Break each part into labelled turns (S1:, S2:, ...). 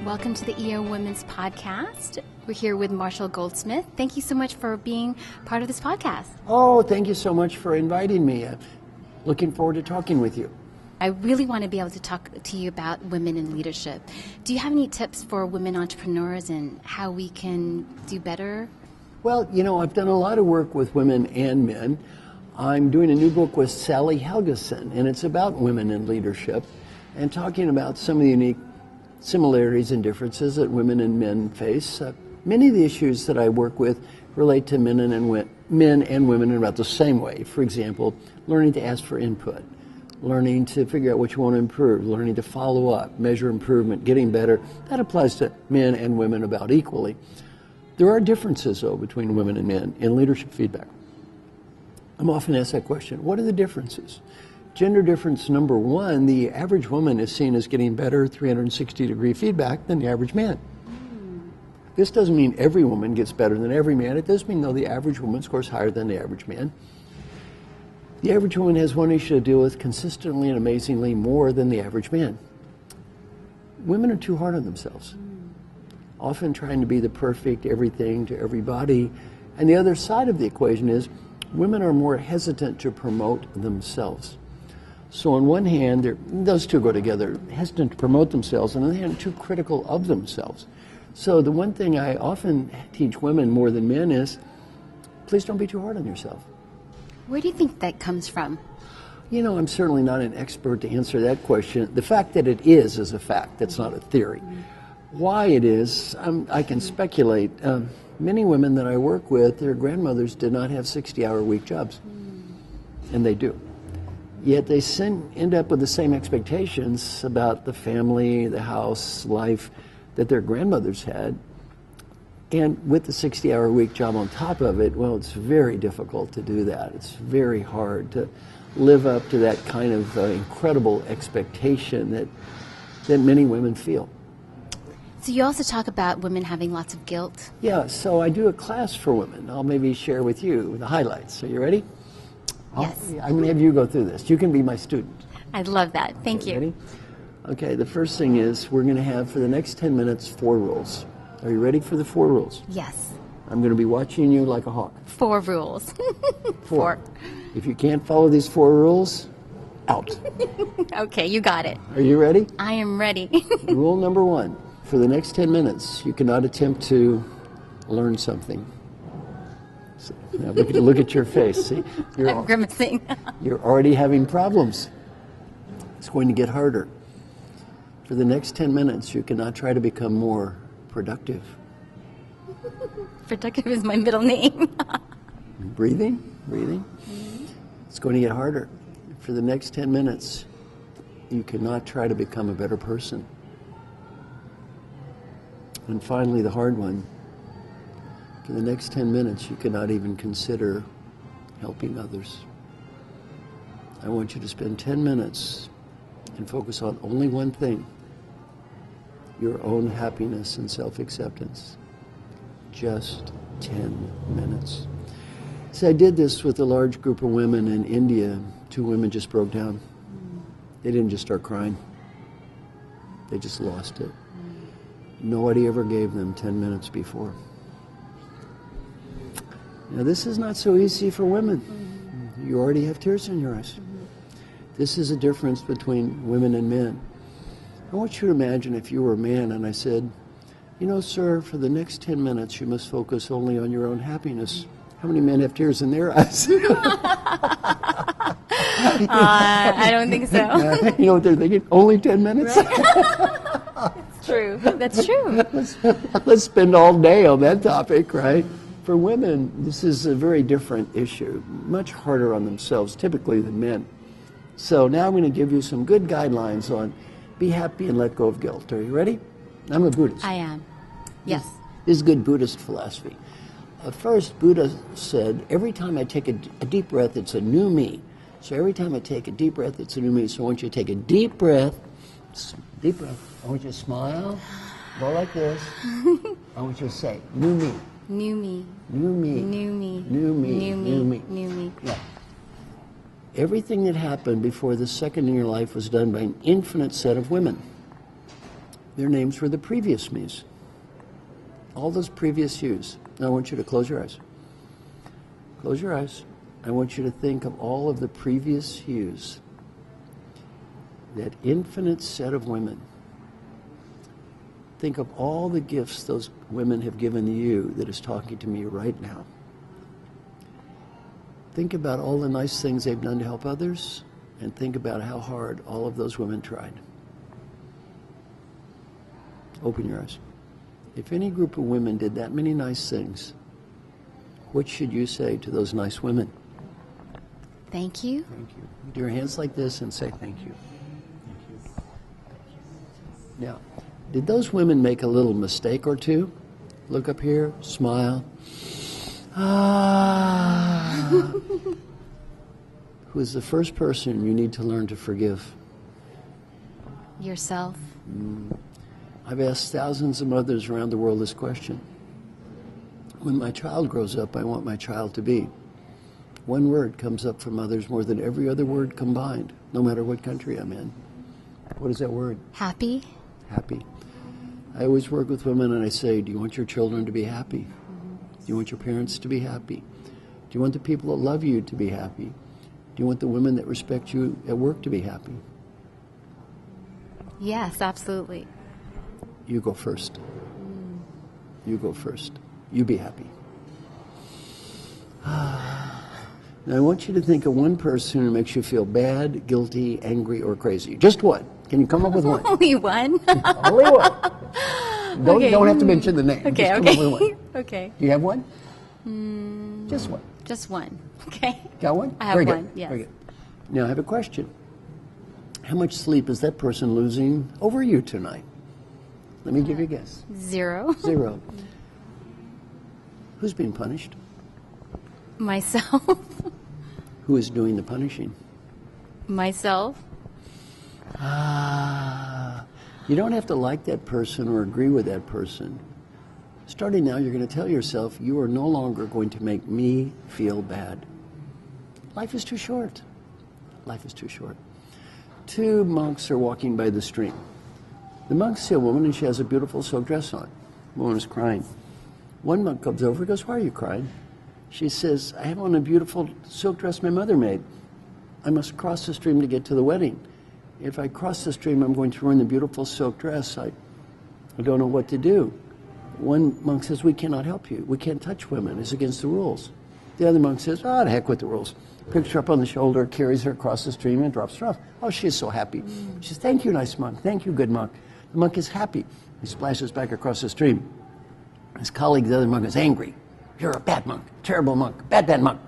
S1: Welcome to the EO Women's Podcast. We're here with Marshall Goldsmith. Thank you so much for being part of this podcast.
S2: Oh, thank you so much for inviting me. Looking forward to talking with you.
S1: I really want to be able to talk to you about women in leadership. Do you have any tips for women entrepreneurs and how we can do better?
S2: Well, I've done a lot of work with women and men. I'm doing a new book with Sally Helgeson, and it's about women in leadership and talking about some of the unique similarities and differences that women and men face. Many of the issues that I work with relate to men and women in about the same way. For example, learning to ask for input, learning to figure out what you want to improve, learning to follow up, measure improvement, getting better. That applies to men and women about equally. There are differences, though, between women and men in leadership feedback. I'm often asked that question, what are the differences? Gender difference number one, the average woman is seen as getting better 360-degree feedback than the average man. This doesn't mean every woman gets better than every man. It does mean, though, the average woman scores higher than the average man. The average woman has one issue to deal with consistently and amazingly more than the average man. Women are too hard on themselves, often trying to be the perfect everything to everybody. And the other side of the equation is women are more hesitant to promote themselves. So on one hand, those two go together, hesitant to promote themselves, and on the other hand, too critical of themselves. So the one thing I often teach women more than men is, please don't be too hard on yourself.
S1: Where do you think that comes from?
S2: I'm certainly not an expert to answer that question. The fact that it is a fact. That's not a theory. Why it is, I can speculate. Many women that I work with, their grandmothers did not have 60-hour-a-week jobs, and they do. Yet they end up with the same expectations about the family, the house, life that their grandmothers had. And with the 60-hour-a-week job on top of it, well, it's very difficult to do that. It's very hard to live up to that kind of incredible expectation that many women feel.
S1: So you also talk about women having lots of guilt.
S2: Yeah, so I do a class for women. I'll maybe share with you the highlights. Are you ready?
S1: Yes.
S2: I'm going to have you go through this. You can be my student.
S1: I'd love that. Thank you.
S2: Ready? Okay, the first thing is we're going to have for the next 10 minutes 4 rules. Are you ready for the 4 rules?
S1: Yes.
S2: I'm going to be watching you like a hawk.
S1: 4 rules.
S2: 4. If you can't follow these 4 rules, out.
S1: Okay, you got it.
S2: Are you ready?
S1: I am ready.
S2: Rule number 1. For the next 10 minutes, you cannot attempt to learn something. So, now look at your face. See,
S1: I'm grimacing.
S2: You're already having problems. It's going to get harder. For the next 10 minutes, you cannot try to become more productive.
S1: Productive is my middle name.
S2: Breathing. It's going to get harder. For the next 10 minutes, you cannot try to become a better person. And finally, the hard one. For the next 10 minutes, you cannot even consider helping others. I want you to spend 10 minutes and focus on only one thing: your own happiness and self-acceptance. Just 10 minutes. See, I did this with a large group of women in India. 2 women just broke down. They didn't just start crying. They just lost it. Nobody ever gave them 10 minutes before. Now, this is not so easy for women. You already have tears in your eyes. This is a difference between women and men. I want you to imagine if you were a man and I said, sir, for the next 10 minutes you must focus only on your own happiness. How many men have tears in their eyes?
S1: I don't think so.
S2: You know what they're thinking? Only 10 minutes?
S1: It's true. That's true.
S2: Let's spend all day on that topic, right? For women, this is a very different issue, much harder on themselves typically than men. So now I'm going to give you some good guidelines on be happy and let go of guilt. Are you ready? I'm a Buddhist.
S1: I am. Yes.
S2: This is good Buddhist philosophy. First, Buddha said, every time I take a deep breath, it's a new me. So every time I take a deep breath, it's a new me. So I want you to take a deep breath. Deep breath. I want you to smile. Go like this. I want you to say, new me.
S1: New me.
S2: New me.
S1: New me.
S2: New me.
S1: New me.
S2: New me.
S1: New me.
S2: Yeah. Everything that happened before the second in your life was done by an infinite set of women. Their names were the previous me's. All those previous yous. Now I want you to close your eyes. Close your eyes. I want you to think of all of the previous yous. That infinite set of women. Think of all the gifts those women have given you that is talking to me right now. Think about all the nice things they've done to help others, and think about how hard all of those women tried. Open your eyes. If any group of women did that many nice things, what should you say to those nice women?
S1: Thank you.
S2: Thank you. Do your hands like this and say thank you. Thank you. Now, did those women make a little mistake or two? Look up here, smile. Who is the first person you need to learn to forgive?
S1: Yourself.
S2: I've asked thousands of mothers around the world this question. When my child grows up, I want my child to be. One word comes up for mothers more than every other word combined, no matter what country I'm in. What is that word?
S1: Happy.
S2: Happy. I always work with women and I say, do you want your children to be happy? Do you want your parents to be happy? Do you want the people that love you to be happy? Do you want the women that respect you at work to be happy?
S1: Yes, absolutely.
S2: You go first. You go first. You be happy. Now I want you to think of one person who makes you feel bad, guilty, angry, or crazy. Just one. Can you come up with one?
S1: Only one?
S2: Only one. Don't have to mention the name.
S1: Okay,
S2: Just
S1: okay.
S2: come up with one.
S1: Okay.
S2: Do you have one? Just one.
S1: Just one. Okay.
S2: Got one?
S1: I have
S2: Very
S1: one,
S2: good.
S1: yes.
S2: Very good. Now I have a question. How much sleep is that person losing over you tonight? Let me give you a guess.
S1: 0.
S2: 0. Who's being punished?
S1: Myself.
S2: Who is doing the punishing?
S1: Myself.
S2: You don't have to like that person or agree with that person. Starting now, you're going to tell yourself, you are no longer going to make me feel bad. Life is too short. Life is too short. 2 monks are walking by the stream. The monks see a woman and she has a beautiful silk dress on. The woman is crying. One monk comes over and goes, why are you crying? She says, I have on a beautiful silk dress my mother made. I must cross the stream to get to the wedding. If I cross the stream, I'm going to ruin the beautiful silk dress. I don't know what to do. One monk says, we cannot help you. We can't touch women. It's against the rules. The other monk says, the heck with the rules. Picks her up on the shoulder, carries her across the stream, and drops her off. Oh, she's so happy. She says, thank you, nice monk. Thank you, good monk. The monk is happy. He splashes back across the stream. His colleague, the other monk, is angry. You're a bad monk, terrible monk, bad monk.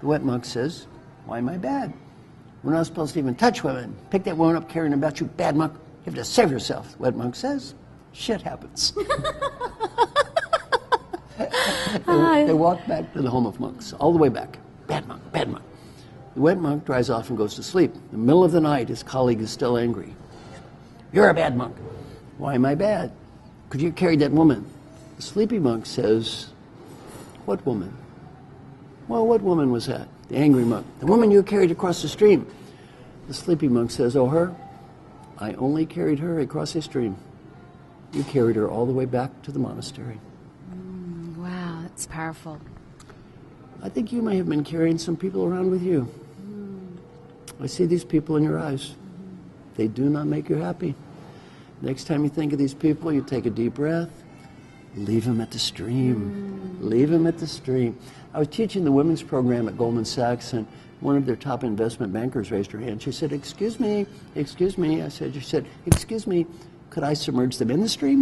S2: The wet monk says, why am I bad? We're not supposed to even touch women. Pick that woman up, carrying her about you, bad monk. You have to save yourself. The wet monk says, shit happens. They walk back to the home of monks, all the way back. Bad monk, bad monk. The wet monk dries off and goes to sleep. In the middle of the night, his colleague is still angry. You're a bad monk. Why am I bad? Could you carry that woman? The sleepy monk says, what woman? Well, what woman was that? The angry monk. The woman you carried across the stream. The sleepy monk says, oh, her? I only carried her across the stream. You carried her all the way back to the monastery.
S1: Wow, that's powerful.
S2: I think you may have been carrying some people around with you. I see these people in your eyes. They do not make you happy. Next time you think of these people, you take a deep breath. Leave them at the stream. Leave them at the stream. I was teaching the women's program at Goldman Sachs, and one of their top investment bankers raised her hand. She said, excuse me, excuse me. She said, excuse me, could I submerge them in the stream?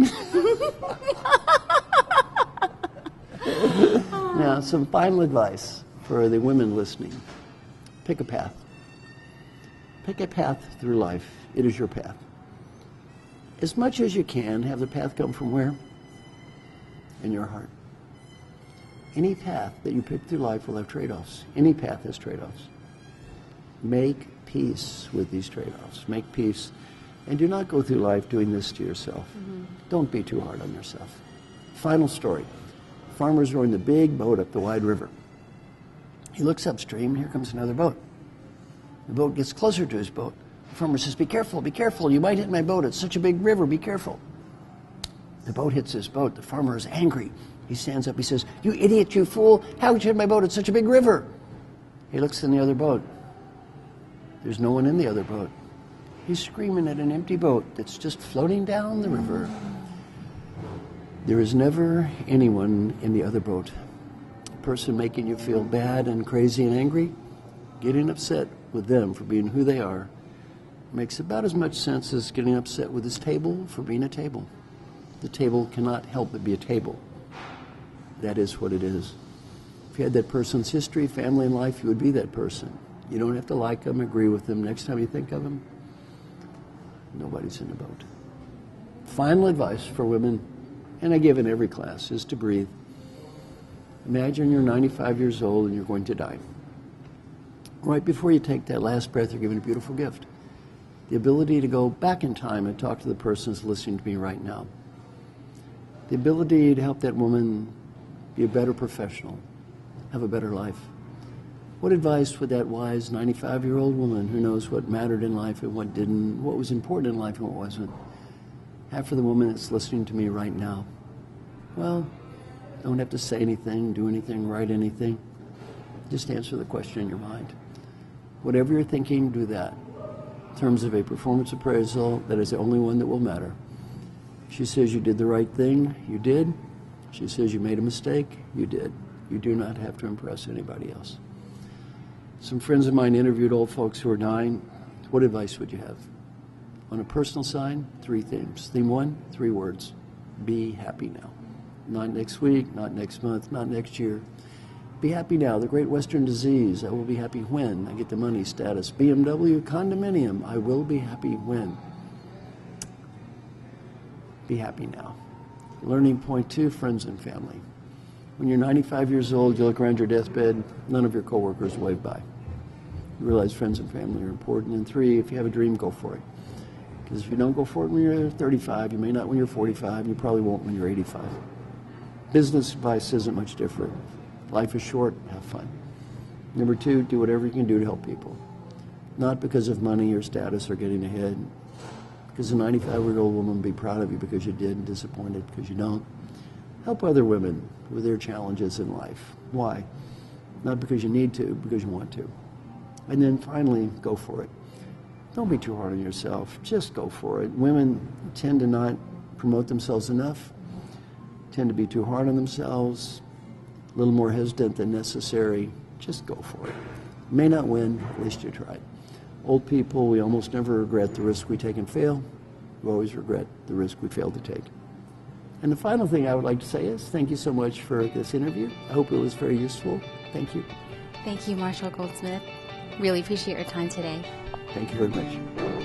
S2: Now, some final advice for the women listening. Pick a path. Pick a path through life. It is your path. As much as you can, have the path come from where? In your heart. Any path that you pick through life will have trade-offs. Any path has trade-offs. Make peace with these trade-offs. Make peace. And do not go through life doing this to yourself. Don't be too hard on yourself. Final story. Farmer's rowing the big boat up the wide river. He looks upstream, and here comes another boat. The boat gets closer to his boat. The farmer says, be careful, you might hit my boat. It's such a big river, be careful. The boat hits his boat. The farmer is angry. He stands up, he says, you idiot, you fool, how could you hit my boat? It's such a big river. He looks in the other boat. There's no one in the other boat. He's screaming at an empty boat that's just floating down the river. There is never anyone in the other boat. A person making you feel bad and crazy and angry, getting upset with them for being who they are, makes about as much sense as getting upset with this table for being a table. The table cannot help but be a table. That is what it is. If you had that person's history, family, and life, you would be that person. You don't have to like them, agree with them. Next time you think of them, nobody's in the boat. Final advice for women, and I give in every class, is to breathe. Imagine you're 95 years old and you're going to die. Right before you take that last breath, you're given a beautiful gift. The ability to go back in time and talk to the person who's listening to me right now. The ability to help that woman be a better professional, have a better life. What advice would that wise 95-year-old woman who knows what mattered in life and what didn't, what was important in life and what wasn't, have for the woman that's listening to me right now? Well, don't have to say anything, do anything, write anything. Just answer the question in your mind. Whatever you're thinking, do that. In terms of a performance appraisal, that is the only one that will matter. She says you did the right thing, you did. She says you made a mistake, you did. You do not have to impress anybody else. Some friends of mine interviewed old folks who are dying. What advice would you have? On a personal side, 3 themes. Theme 1, 3 words. Be happy now. Not next week, not next month, not next year. Be happy now. The great Western disease. I will be happy when I get the money status. BMW condominium. I will be happy when. Be happy now. Learning point 2, friends and family. When you're 95 years old, you look around your deathbed, none of your coworkers wave by. You realize friends and family are important. And 3, if you have a dream, go for it. Because if you don't go for it when you're 35, you may not when you're 45, and you probably won't when you're 85. Business advice isn't much different. Life is short, have fun. Number 2, do whatever you can do to help people. Not because of money or status or getting ahead. Because a 95-year-old woman will be proud of you because you did and disappointed because you don't. Help other women with their challenges in life. Why? Not because you need to, because you want to. And then finally, go for it. Don't be too hard on yourself. Just go for it. Women tend to not promote themselves enough, tend to be too hard on themselves, a little more hesitant than necessary. Just go for it. You may not win, at least you tried. Old people, we almost never regret the risk we take and fail. We always regret the risk we fail to take. And the final thing I would like to say is thank you so much for this interview. I hope it was very useful. Thank you.
S1: Thank you, Marshall Goldsmith. Really appreciate your time today.
S2: Thank you very much.